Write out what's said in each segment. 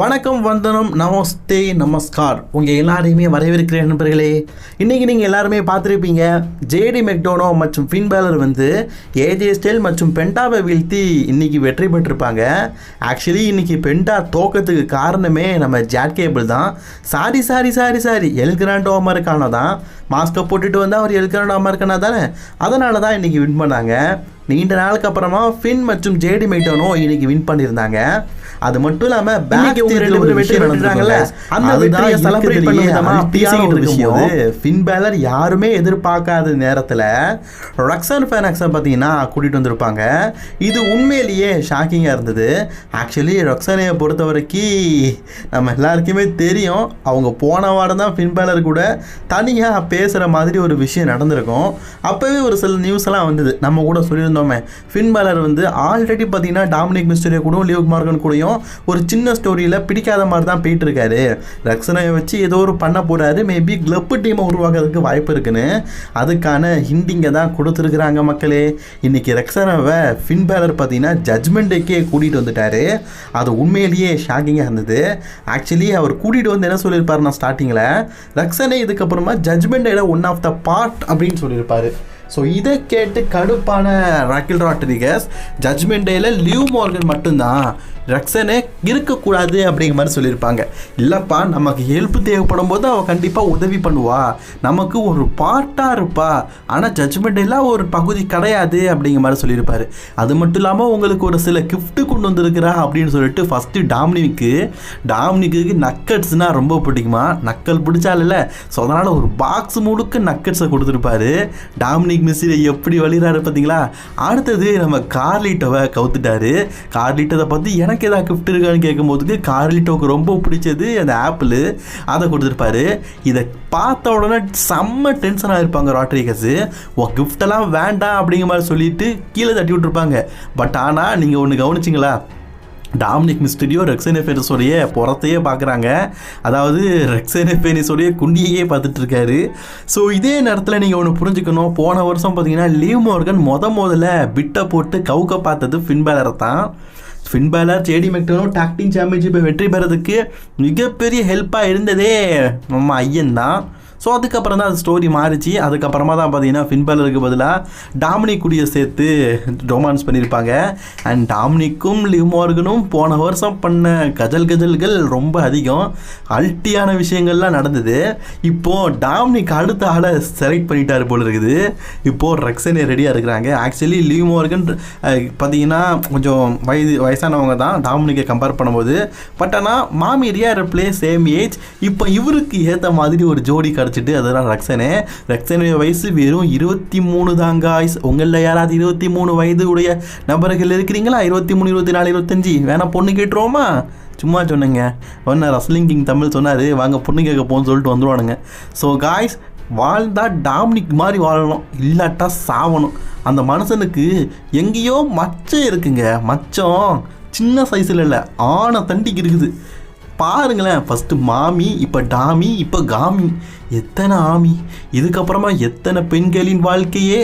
வணக்கம், வந்தனம், நமஸ்தே, நமஸ்கார். உங்கள் எல்லாரையுமே வரவேற்கிறேன் நண்பர்களே. இன்றைக்கி நீங்கள் எல்லாருமே பார்த்துருப்பீங்க, ஜேடி மெக்டோனோ மற்றும் ஃபின் பேலர் வந்து ஏஜே ஸ்டைல் மற்றும் பென்டாவை வீழ்த்தி இன்றைக்கி வெற்றி பெற்றிருப்பாங்க. ஆக்சுவலி இன்றைக்கி பென்டா தோக்கத்துக்கு காரணமே நம்ம ஜாட் கேபிள் தான். சாரி எல் கிராண்டோ அமெரிக்கானோ தான். மாஸ்கை போட்டுட்டு வந்தால் அவர் எல் கிராண்டோ அமெரிக்கானா தானே, அதனால தான் இன்றைக்கி வின் பண்ணாங்க. நீண்ட நாளுக்கு அப்புறமா ஃபின் மற்றும் ஜேடி மெக்டோனோ இன்னைக்கு வின் பண்ணியிருந்தாங்க. அது மட்டும் இல்லாமல் ஃபின் பேலர் யாருமே எதிர்பார்க்காத நேரத்தில் ரக்ஸன் ஃபேனாக்ஸை பார்த்தீங்கன்னா கூட்டிகிட்டு வந்திருப்பாங்க. இது உண்மையிலேயே ஷாக்கிங்காக இருந்தது. ஆக்சுவலி ரக்ஸனையை பொறுத்த வரைக்கும் நம்ம எல்லாருக்குமே தெரியும், அவங்க போன வாரம் தான் ஃபின் பேலர் கூட தனியாக பேசுகிற மாதிரி ஒரு விஷயம் நடந்திருக்கும். அப்போவே ஒரு சில நியூஸ் எல்லாம் வந்தது, நம்ம கூட சொல்லியிருந்தோமே. ஃபின் பேலர் வந்து ஆல்ரெடி பார்த்தீங்கன்னா டாமினிக் மிஸ்டரியோ கூட லிவ் மார்கன் கூடயும் ஒரு சின்ன ஸ்டோரியில் பிடிக்காத மாதிரி தான் போயிட்டு இருக்காரு. ரக்ஸனையை வச்சு ஏதோ ஒரு பண்ண போறாரு, மேபி கிளப் டீமை உருவாக்குறதுக்கு வாய்ப்பு இருக்குன்னு அதுக்கான ஹிண்டிங்கை தான் கொடுத்துருக்குறாங்க மக்களே. இன்னைக்கு ரக்ஸனாவை ஃபின் பேலர் பார்த்தீங்கன்னா ஜட்மெண்ட்டுக்கே கூட்டிகிட்டு வந்துட்டாரு. அது உண்மையிலேயே ஷாக்கிங்காக இருந்தது. ஆக்சுவலி அவர் கூட்டிகிட்டு வந்து என்ன சொல்லியிருப்பாரு, நான் ஸ்டார்டிங்கில் ரக்ஸனை இதுக்கப்புறமா ஜட்மெண்ட்டோட ஒன் ஆஃப் த பார்ட் அப்படின்னு சொல்லியிருப்பாரு. ஸோ இதை கேட்டு கடுப்பான ராக்கில் ராட்ரிகஸ் ஜட்மெண்ட் டேயில் லிவ் மார்கன் மட்டும்தான் ரக்ஸனே இருக்கக்கூடாது அப்படிங்கிற மாதிரி சொல்லியிருப்பாங்க. இல்லைப்பா, நமக்கு ஹெல்ப் தேவைப்படும் போது அவள் கண்டிப்பாக உதவி பண்ணுவா, நமக்கு ஒரு பார்ட்டாக இருப்பா, ஆனால் ஜட்மெண்ட் எல்லாம் ஒரு பகுதி கிடையாது அப்படிங்கிற மாதிரி சொல்லியிருப்பார். அது மட்டும் இல்லாமல் உங்களுக்கு ஒரு சில கிஃப்ட்டு கொண்டு வந்திருக்கிறா அப்படின்னு சொல்லிட்டு ஃபஸ்ட்டு டாமினிக்கு நக்கட்ஸ்னால் ரொம்ப பிடிக்குமா, நக்கல் பிடிச்சால. ஸோ அதனால் ஒரு பாக்ஸ் முழுக்க நக்கட்ஸை கொடுத்துருப்பாரு. டாமினிக் மிஸ்ஸியை எப்படி வழிறாரு பார்த்தீங்களா. அடுத்தது நம்ம கார்லிட்டோவை கவுத்துட்டாரு. கார்லிட்டோவை பற்றி எனக்கு ஏதாவது கிஃப்ட் இருக்கான்னு கேட்கும் போதுக்கு கார்லிட்டோவுக்கு ரொம்ப பிடிச்சது அந்த ஆப்பிள், அதை கொடுத்துருப்பாரு. இதை பார்த்த உடனே செம்ம டென்ஷனாக இருப்பாங்க ராட்ரிகஸ். கிஃப்டெல்லாம் வேண்டாம் அப்படிங்கிற மாதிரி சொல்லிட்டு கீழே தட்டி விட்டுருப்பாங்க. பட் ஆனால் நீங்கள் ஒன்று கவனிச்சிங்களா, டாமினிக் மிஸ்டரியோ ரெக்ஸன் ஃபேனிஸோடைய புறத்தையே பார்க்குறாங்க, அதாவது ரெக்ஸன் ஃபேனிஸோடைய குண்டியையே பார்த்துட்ருக்காரு. ஸோ இதே நேரத்தில் நீங்கள் ஒன்று புரிஞ்சுக்கணும், போன வருஷம் பார்த்தீங்கன்னா லிவ் மார்கன் முதல்ல பிட்டை போட்டு கவுக்க பார்த்தது ஃபின் பேலரை தான். ஃபின் பேலர் ஜேடி மெக்டோனோ டாக்டிங் சாம்பியன்ஷிப்பை வெற்றி பெறதுக்கு மிகப்பெரிய ஹெல்ப்பாக இருந்ததே நம்ம ஐயன் தான். ஸோ அதுக்கப்புறம் தான் அது ஸ்டோரி மாறிச்சு. அதுக்கப்புறமா தான் பார்த்தீங்கன்னா ஃபின் பேலருக்கு பதிலாக டாமினிக் கூடிய சேர்த்து ரொமான்ஸ் பண்ணியிருப்பாங்க. அண்ட் டாமினிக்கும் லிவ் மார்கனும் போன வருஷம் பண்ண கஜல்கள் ரொம்ப அதிகம், அல்ட்டியான விஷயங்கள்லாம் நடந்தது. இப்போது டாமினிக் அடுத்த ஆளை செலக்ட் பண்ணிட்டாரு போல இருக்குது. இப்போது ரக்ஸனே ரெடியாக இருக்கிறாங்க. ஆக்சுவலி லிவ் மார்கன் பார்த்தீங்கன்னா கொஞ்சம் வயசானவங்க தான் டாமினிக்கை கம்பேர் பண்ணும்போது. பட் ஆனால் மாமி ரிப்ளே சேம் ஏஜ். இப்போ இவருக்கு ஏற்ற மாதிரி ஒரு ஜோடி கிடச்சிட்டு, அதுதான் ரக்ஸனுடைய வயசு வெறும் 23 தாங்க. உங்களில் யாராவது 23 வயது உடைய நபர்கள் இருக்கிறீங்களா? 23, 24, 25 வேணா பொண்ணு கேட்டுருவோமா? சும்மா சொன்னேங்க. ஒன்று ரஸ்லிங் கிங் தமிழ் சொன்னார், வாங்க பொண்ணு கேட்க போன்னு சொல்லிட்டு வந்துடுவானுங்க. ஸோ காய்ஸ், வாழ்ந்தா டாமினிக் மாதிரி வாழணும், இல்லாட்டா சாவணும். அந்த மனுஷனுக்கு எங்கேயோ மச்சம் இருக்குங்க. மச்சம் சின்ன சைஸில் இல்லை, ஆனை தண்டிக்கு இருக்குது. பாருங்களேன், ஃபஸ்ட்டு மாமி, இப்போ டாமி, இப்போ காமி, எத்தனை ஆமி. இதுக்கப்புறமா எத்தனை பெண்களின் வாழ்க்கையே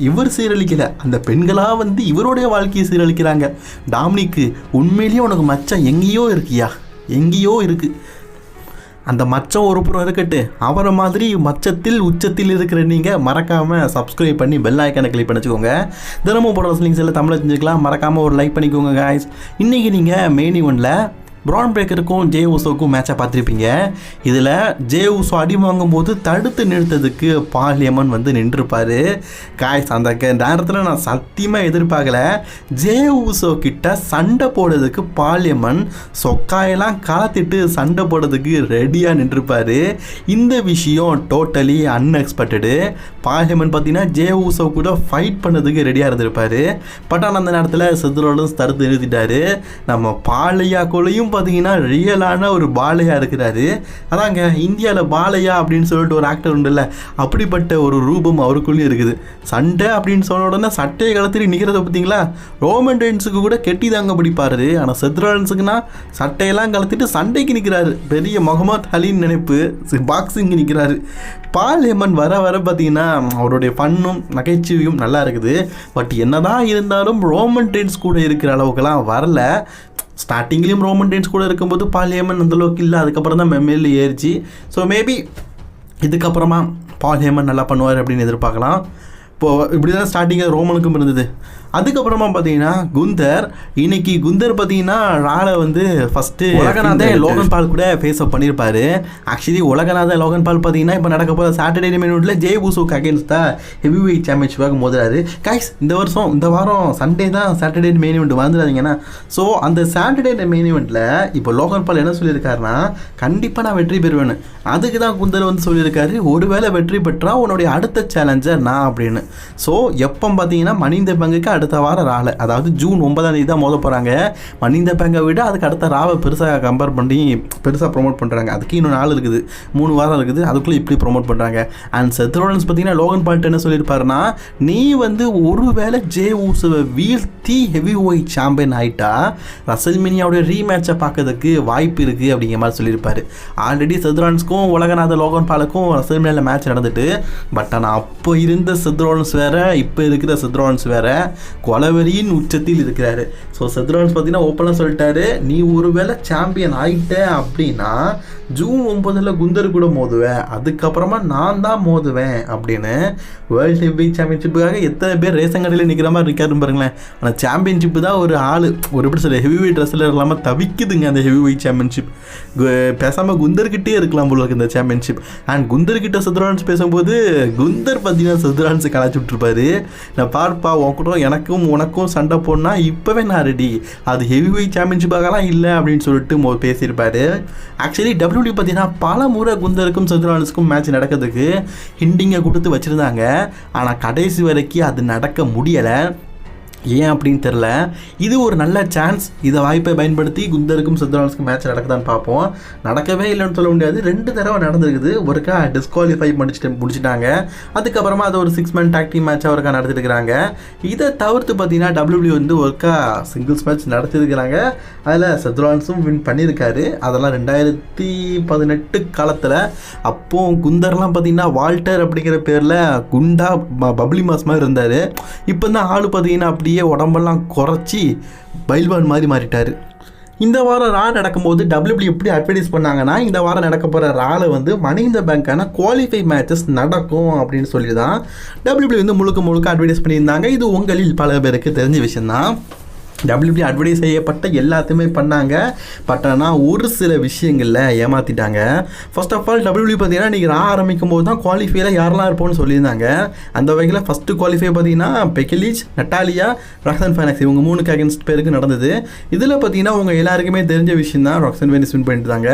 இவர் சீரழிக்கலை, அந்த பெண்களாக வந்து இவருடைய வாழ்க்கையை சீரழிக்கிறாங்க. டாமினிக்கு உண்மையிலேயே உனக்கு மச்சம் எங்கேயோ இருக்கியா, எங்கேயோ இருக்குது. அந்த மச்சம் ஒரு புறம் இருக்கட்டு, அவரை மாதிரி மச்சத்தில் உச்சத்தில் இருக்கிற நீங்கள் மறக்காமல் சப்ஸ்கிரைப் பண்ணி பெல் ஐக்கானை கிளிக் பண்ணிச்சுக்கோங்க. தினமும் போடுற லிங்க்ஸ் எல்லாம் தமிழில் செஞ்சுக்கலாம். மறக்காமல் ஒரு லைக் பண்ணிக்கோங்க காய்ஸ். இன்றைக்கி நீங்கள் மெயின் ஈவெண்ட்டில் ப்ரான் பிரேக்கருக்கும் ஜே ஊசோவுக்கும் மேட்சாக பார்த்துருப்பீங்க. இதில் ஜே ஊசோ அடி வாங்கும்போது தடுத்து நிறுத்ததுக்கு பால் ஹேமன் வந்து நின்றுருப்பார். காய்ஸ், அந்த நேரத்தில் நான் சத்தியமாக எதிர்பார்க்கல. ஜே ஊசோ கிட்ட சண்டை போடுறதுக்கு பால் ஹேமன் சொக்காயெல்லாம் கலத்திட்டு சண்டை போடுறதுக்கு ரெடியாக நின்றுருப்பார். இந்த விஷயம் டோட்டலி அன்எக்ஸ்பெக்டடு. பால் ஹேமன் பார்த்தீங்கன்னா ஜே ஊசோ கூட ஃபைட் பண்ணதுக்கு ரெடியாக இருந்திருப்பார். பட் ஆனால் அந்த நேரத்தில் செதுரோலும் தடுத்து நிறுத்திட்டார். நம்ம பாலையாக்குள்ளையும் பார்த்தீங்கன்னா ரியலான ஒரு பாலையா இருக்கிறாரு. அதாங்க இந்தியாவில் பாலையா அப்படின்னு சொல்லிட்டு ஒரு ஆக்டர் உண்டுல்ல, அப்படிப்பட்ட ஒரு ரூபம் அவருக்குள்ளேயும் இருக்குது. சண்டை அப்படின்னு சொன்ன உடனே சட்டையை கலத்திட்டு நிற்கிறத பார்த்தீங்களா. ரோமன் ரெயின்ஸுக்கு கூட கெட்டி தாங்க பிடிப்பாரு, ஆனால் செத்ரோலன்ஸுக்குன்னா சட்டையெல்லாம் கலத்திட்டு சண்டைக்கு நிற்கிறாரு. பெரிய முகமது அலின்னு நினைப்பு பாக்ஸிங்கு நிற்கிறாரு. பால் ஹேமன் வர பார்த்தீங்கன்னா அவருடைய ஃபன்னும் நகைச்சுவையும் நல்லா இருக்குது. பட் என்னதான் இருந்தாலும் ரோமன் ரெயின்ஸ் கூட இருக்கிற அளவுக்குலாம் வரல. ஸ்டார்டிங்லேயும் ரோமன் ரெயின்ஸ் கூட இருக்கும்போது பால் ஹேமன் அந்தளவுக்கு இல்லை, அதுக்கப்புறம் தான் மெமேல ஏறிச்சு. ஸோ மேபி இதுக்கப்புறமா பால் ஹேமன் நல்லா பண்ணுவார் அப்படின்னு எதிர்பார்க்கலாம். இப்போது இப்படி தான் ஸ்டார்டிங்கில் ரோமனுக்கும் இருந்தது. அதுக்கப்புறமா பார்த்தீங்கன்னா குந்தர், இன்னைக்கு குந்தர் பார்த்தீங்கன்னா ரால வந்து ஃபஸ்ட்டு உலகநாதன் லோகன் பால் கூட ஃபேஸ் அப் பண்ணியிருப்பாரு. ஆக்சுவலி உலகநாதன் லோகன் பால் பார்த்தீங்கன்னா இப்போ நடக்க போகிற சாட்டர்டே மெயின்ல ஜெய் ஊசுக்கு அகேன்ஸ்ட் தான் ஹெவி வெயிட் சாம்பியன்ஷிப்பாக மோதுறாரு. கைஸ் இந்த வாரம் சண்டே தான் சாட்டர்டே மெயின் இவெண்ட் வந்துடாதீங்கன்னா. ஸோ அந்த சாட்டர்டே மெயின் இவெண்ட்டில் இப்போ லோகன் பால் என்ன சொல்லியிருக்காருன்னா, கண்டிப்பாக நான் வெற்றி பெறுவேன்னு. அதுக்கு தான் குந்தர் வந்து சொல்லியிருக்காரு, ஒருவேளை வெற்றி பெற்றால் உன்னுடைய அடுத்த சேலஞ்சர் நான் அப்படின்னு. ஸோ எப்போ பார்த்தீங்கன்னா மணி இந்த பேங்குக்கு அடுத்த வாரம் ரால, அதாவது ஜூன் 9 தான் மோத போகிறாங்க. மணி இந்த பேங்கை விட அதுக்கு அடுத்த ராவை பெருசாக கம்பேர் பண்ணி பெருசாக ப்ரொமோட் பண்ணுறாங்க. அதுக்கு இன்னும் நாள் இருக்குது, 3 வாரம் இருக்குது, அதுக்குள்ளே இப்படி ப்ரொமோட் பண்ணுறாங்க. அண்ட் செத் ரோலன்ஸ் பார்த்தீங்கன்னா லோகன் பால் என்ன சொல்லியிருப்பாருன்னா, நீ வந்து ஒருவேளை ஜே ஊசுவை வீழ்த்தி ஹெவி வெயிட் சாம்பியன் ஆகிட்டா ரசல்மேனியாவுடைய ரீமேட்சை பார்க்கறதுக்கு வாய்ப்பு இருக்குது அப்படிங்கிற மாதிரி சொல்லியிருப்பாரு. ஆல்ரெடி செத் ரோலன்ஸ்க்கும் உலகநாத லோகன் பாலுக்கும் ரசல்மேனியாவில் மேட்ச் நடந்துட்டு, பட் ஆனால் அப்போ இருந்த செத் ரோலன்ஸ் வேறு, இப்போ இருக்கிற செத் ரோலன்ஸ் வேறு, கொலவெறியின் உச்சத்தில் இருக்கிறாரு. ஸோ செத் ரோலன்ஸ் பார்த்தீங்கன்னா ஓப்பனாக சொல்லிட்டாரு, நீ ஒருவேளை சாம்பியன் ஆகிட்ட அப்படின்னா ஜூன் 9 குந்தர் கூட மோதுவேன், அதுக்கப்புறமா நான் தான் மோதுவேன் அப்படின்னு. வேர்ல்டு ஹெவி வெயிட் சாம்பியன்ஷிப்புக்காக எத்தனை பேர் ரேசங்கடையில் நிற்கிற மாதிரி இருக்காருன்னு பாருங்களேன். ஆனால் சாம்பியன்ஷிப்பு தான் ஒரு ஆள் ஒரு எப்படி சொல்ல ஹெவி வெயிட் ரெஸ்லர் இல்லாமல் தவிக்குதுங்க அந்த ஹெவி வெயிட் சாம்பியன்ஷிப். பேசாமல் குந்தர்கிட்டே இருக்கலாம் போல இந்த சாம்பியன்ஷிப். அண்ட் குந்தர்கிட்ட செத் ரோலன்ஸ் பேசும்போது குந்தர் பார்த்தீங்கன்னா செத் ரோலன்ஸை கலாச்சி விட்டுருப்பாரு. நான் பார்ப்பா உன்கிட்ட எனக்கும் உனக்கும் சண்டை போடனா இப்போவே நான் ரெடி, அது ஹெவி வெயிட் சாம்பியன்ஷிப்பாகலாம் இல்லை அப்படின்னு சொல்லிட்டு பேசியிருப்பாரு. ஆக்சுவலி டபிள்யூடி பார்த்தீங்கன்னா பல முறை குந்தருக்கும் செத் ரோலன்ஸுக்கும் மேட்ச் நடக்கிறதுக்கு ஹிண்டிங்கை கொடுத்து வச்சுருந்தாங்க. ஆனால் கடைசி வரைக்கும் அது நடக்க முடியலை. ஏன் அப்படின்னு தெரில. இது ஒரு நல்ல சான்ஸ், இதை வாய்ப்பை பயன்படுத்தி குந்தருக்கும் செத் ரோலன்ஸுக்கும் மேட்ச் நடக்குதான்னு பார்ப்போம். நடக்கவே இல்லைன்னு சொல்ல முடியாது, 2 தடவை நடந்திருக்குது. ஒருக்கா டிஸ்குவாலிஃபை முடிச்சிட்டாங்க, அதுக்கப்புறமா அது ஒரு 6 man tag team மேட்சாக ஒருக்கா நடத்திட்டு இருக்கிறாங்க. இதை தவிர்த்து பார்த்தீங்கன்னா டபிள்யூபிள்யூ வந்து ஒருக்கா சிங்கிள்ஸ் மேட்ச் நடத்திருக்கிறாங்க. அதில் செத் ரோலன்ஸும் வின் பண்ணியிருக்காரு. அதெல்லாம் 2018 காலத்தில். அப்போ குந்தர்லாம் பார்த்தீங்கன்னா வால்டர் அப்படிங்கிற பேரில் குண்டா பப்ளி மாஸ் மாதிரி இருந்தார். இப்போ தான் ஆள் பார்த்தீங்கன்னா அப்படியே உடம்பெல்லாம் குறைச்சி பைல்வான் மாதிரி மாறிட்டார். இந்த வாரம் ரா நடக்கும்போது டபிள்யூபிள்யூ எப்படி அட்வர்டைஸ் பண்ணாங்கன்னா, இந்த வாரம் நடக்க போகிற ரால வந்து மணி இந்த பேங்க்கான குவாலிஃபை மேட்சஸ் நடக்கும் அப்படின்னு சொல்லி தான் டபிள்யூபிள்யூ வந்து முழுக்க அட்வர்டைஸ் பண்ணியிருந்தாங்க. இது உங்களில் பல பேருக்கு தெரிஞ்ச விஷயந்தான். டபிள்யூபிள்யூ அட்வர்டைஸ் செய்யப்பட்ட எல்லாத்தையுமே பண்ணாங்க. பட் ஆனால் ஒரு சில விஷயங்களில் ஏமாற்றிட்டாங்க. ஃபர்ஸ்ட் ஆஃப் ஆல் டபிள்யூபிள்யூ பார்த்தீங்கன்னா நீங்கள் ரா ஆரம்பிக்கும் போது தான் குவாலிஃபைல யாரெல்லாம் இருப்போம்னு சொல்லியிருந்தாங்க. அந்த வகையில் ஃபஸ்ட்டு குவாலிஃபை பார்த்தீங்கன்னா பெக்கி லிஞ்ச், நட்டாலியா, ராக்ஸன் ஃபெனிக்ஸ் இவங்க 3 அகேன்ஸ்ட் பேருக்கு நடந்தது. இதில் பார்த்தீங்கன்னா உங்கள் எல்லாருக்குமே தெரிஞ்ச விஷயம் தான் ராக்ஸன் ஃபெனிக்ஸ் வின் பண்ணிட்டாங்க.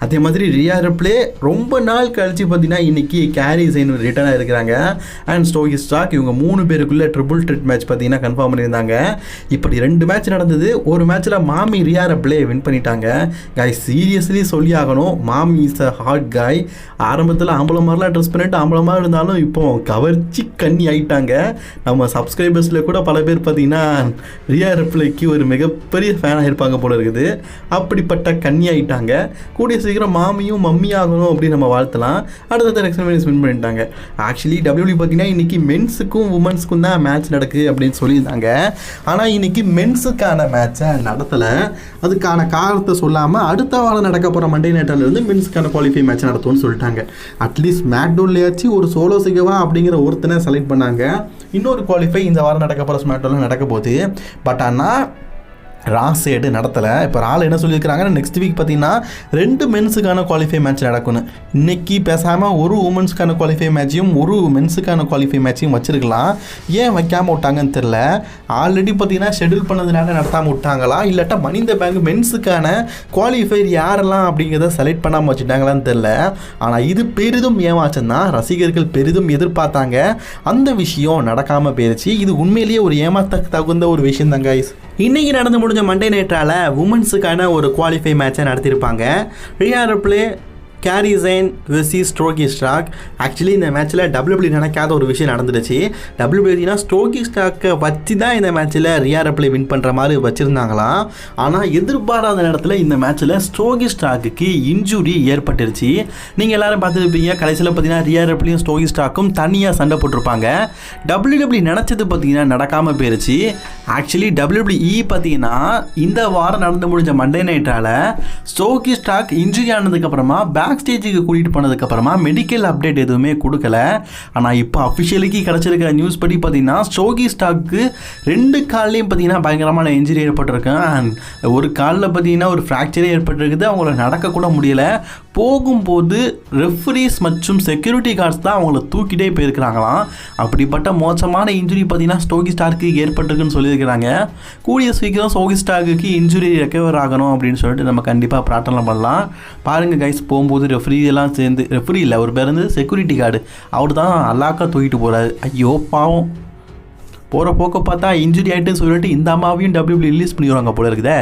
அதே மாதிரி ரியா ரிப்ளே ரொம்ப நாள் கழிச்சு பார்த்தீங்கன்னா இன்றைக்கி கேரி ஜெயின் ரிட்டர்ன் ஆகிருக்கிறாங்க. அண்ட் ஸ்டோகி ஸ்டாக் இவங்க 3 பேருக்குள்ளே ட்ரிபிள் த்ரெட் மேட்ச் பார்த்தீங்கன்னா கன்ஃபார்ம் பண்ணியிருந்தாங்க. இப்படி 2 மேட்ச் நடந்தது. ஒரு மேட்ச்சில் மாமி ரியா ரிப்ளே வின் பண்ணிட்டாங்க. காய் சீரியஸ்லி சொல்லி ஆகணும், மாமி இஸ் அ ஹாட் காய். ஆரம்பத்தில் ஆம்பளை மாதிரிலாம் ட்ரெஸ் பண்ணிட்டு ஆம்பளை மாதிரி இருந்தாலும் இப்போ கவர்ச்சி கண்ணி ஆகிட்டாங்க. நம்ம சப்ஸ்கிரைபர்ஸில் கூட பல பேர் பார்த்தீங்கன்னா ரியா ரிப்ளேக்கு ஒரு மிகப்பெரிய ஃபேனாக இருப்பாங்க போல இருக்குது. அப்படிப்பட்ட கண்ணி ஆகிட்டாங்க. கூடிய சீக்கிரம் மாமியும் மம்மி ஆகணும் அப்படின்னு நம்ம வாழ்த்தலாம். அடுத்த எக்ஸ்பீரியன்ஸ் வின் பண்ணிட்டாங்க. ஆக்சுவலி டபிள்யூடி பார்த்தீங்கன்னா இன்றைக்கி மென்ஸுக்கும் உமன்ஸுக்கும் தான் மேட்ச் நடக்குது அப்படின்னு சொல்லியிருந்தாங்க. ஆனால் இன்றைக்கி மென்ஸுக்கான மேட்சை நடத்தலை. அதுக்கான காரணத்தை சொல்லாமல் அடுத்த வாரம் நடக்க போகிற மண்டே நைட்டிலிருந்து மென்ஸுக்கான குவாலிஃபை மேட்ச் நடத்தும்னு சொல்லிட்டாங்க. அட்லீஸ்ட் மேக்டவுன்லேயாச்சும் ஒரு சோலோ சிகவா அப்படிங்கிற ஒருத்தனை செலக்ட் பண்ணாங்க. இன்னொரு குவாலிஃபை இந்த வாரம் நடக்க போகிற ஸ்மாக்டவுனில் நடக்க போகுது. பட் ஆனால் ரா சைடு நடத்தலை. இப்போ ரால் என்ன சொல்லியிருக்கிறாங்கன்னா நெக்ஸ்ட் வீக் பார்த்தீங்கன்னா 2 மென்ஸுக்கான குவாலிஃபை மேட்ச் நடக்கணும். இன்றைக்கி பேசாமல் ஒரு உமன்ஸுக்கான குவாலிஃபை மேட்சையும் ஒரு மென்ஸுக்கான குவாலிஃபை மேட்சையும் வச்சுருக்கலாம். ஏன் வைக்காமல் விட்டாங்கன்னு தெரில. ஆல்ரெடி பார்த்தீங்கன்னா ஷெடியூல் பண்ணதுனால நடத்தாமல் விட்டாங்களா, இல்லாட்டா மணி இந்த பேங்க் மென்ஸுக்கான குவாலிஃபையர் யாரெல்லாம் அப்படிங்கிறத செலக்ட் பண்ணாமல் வச்சுட்டாங்களான்னு தெரில. ஆனால் இது பெரிதும் ஏமாச்சம் தான். ரசிகர்கள் பெரிதும் எதிர்பார்த்தாங்க. அந்த விஷயம் நடக்காமல் போயிடுச்சு. இது உண்மையிலேயே ஒரு ஏமாத்த தகுந்த ஒரு விஷயம் தான் கைஸ். இன்றைக்கி நடந்து முடிஞ்ச மண்டே நைட்டால் உமன்ஸுக்கான ஒரு குவாலிஃபை மேட்சை நடத்தியிருப்பாங்க. ரியா ரிப்ளே, கேரி ஜெயின் வெர்சஸ் ஸ்டோக்கி ஸ்டாக். ஆக்சுவலி இந்த மேட்ச்சில் WWE நினைக்காத ஒரு விஷயம் நடந்துடுச்சு. WWE ஸ்டோக்கி ஸ்டாக்கை வச்சு தான் இந்த மேட்ச்சில் ரியா ரிப்ளே வின் பண்ணுற மாதிரி வச்சுருந்தாங்களாம். ஆனால் எதிர்பாராத நேரத்தில் இந்த மேட்ச்சில் ஸ்டோக்கி ஸ்டாக்கு இன்ஜுரி ஏற்பட்டுருச்சு. நீங்கள் எல்லோரும் பார்த்துருப்பீங்க, கடைசியில் பார்த்தீங்கன்னா ரியா ரிப்ளேயும் ஸ்டோக்கி ஸ்டாக்கும் தனியாக சண்டை போட்டிருப்பாங்க. WWE நினச்சது பார்த்தீங்கன்னா நடக்காமல் போயிருச்சு. ஆக்சுவலி WWE பார்த்தீங்கன்னா இந்த வாரம் நடந்து முடிஞ்ச மண்டே நைட்டால் ஸ்டோக்கி ஸ்டாக் இன்ஜுரி ஆனதுக்கப்புறமா பேக் ஸ்டேஜுக்கு கூட்டிகிட்டு போனதுக்கப்புறமா மெடிக்கல் அப்டேட் எதுவுமே கொடுக்கல. ஆனால் இப்போ அஃபிஷியலுக்கு கிடச்சிருக்கிற நியூஸ் படி பார்த்தீங்கன்னா ஸ்டோக்கி ஸ்டாக்கு 2 கால்லையும் பார்த்தீங்கன்னா பயங்கரமான இன்ஜுரி ஏற்பட்டிருக்கேன். அண்ட் ஒரு காலில் பார்த்தீங்கன்னா ஒரு ஃப்ராக்சரே ஏற்பட்டிருக்குது. அவங்கள நடக்கக்கூட முடியலை. போகும்போது ரெஃபரிஸ் மற்றும் செக்யூரிட்டி கார்ட்ஸ் தான் அவங்கள தூக்கிட்டே போயிருக்கிறாங்களாம். அப்படிப்பட்ட மோசமான இன்ஜுரி பார்த்தீங்கன்னா ஸ்டோக்கி ஸ்டாக்கு ஏற்பட்டிருக்குன்னு சொல்லியிருக்கிறாங்க. கூடிய சீக்கிரம் ஸ்டோக்கி ஸ்டாக்கு இன்ஜுரி ரெக்கவர் ஆகணும் அப்படின்னு சொல்லிட்டு நம்ம கண்டிப்பாக பிரார்த்தனை பண்ணலாம். பாருங்கள் கைஸ், போகும்போது ரெஃப்ரி எல்லாம் சேர்ந்து, ரெஃப்ரி இல்லை, ஒரு பேர் வந்து செக்யூரிட்டி கார்டு, அவர் தான் அல்லாக்கா தூக்கிட்டு போகிறாரு. ஐயோ பாவம், போகிற போக்க பார்த்தா இன்ஜுரி ஆகிட்டுன்னு சொல்லிட்டு இந்த அம்மாவையும் WWE ரிலீஸ் பண்ணிடுவாங்க போல இருக்குதே.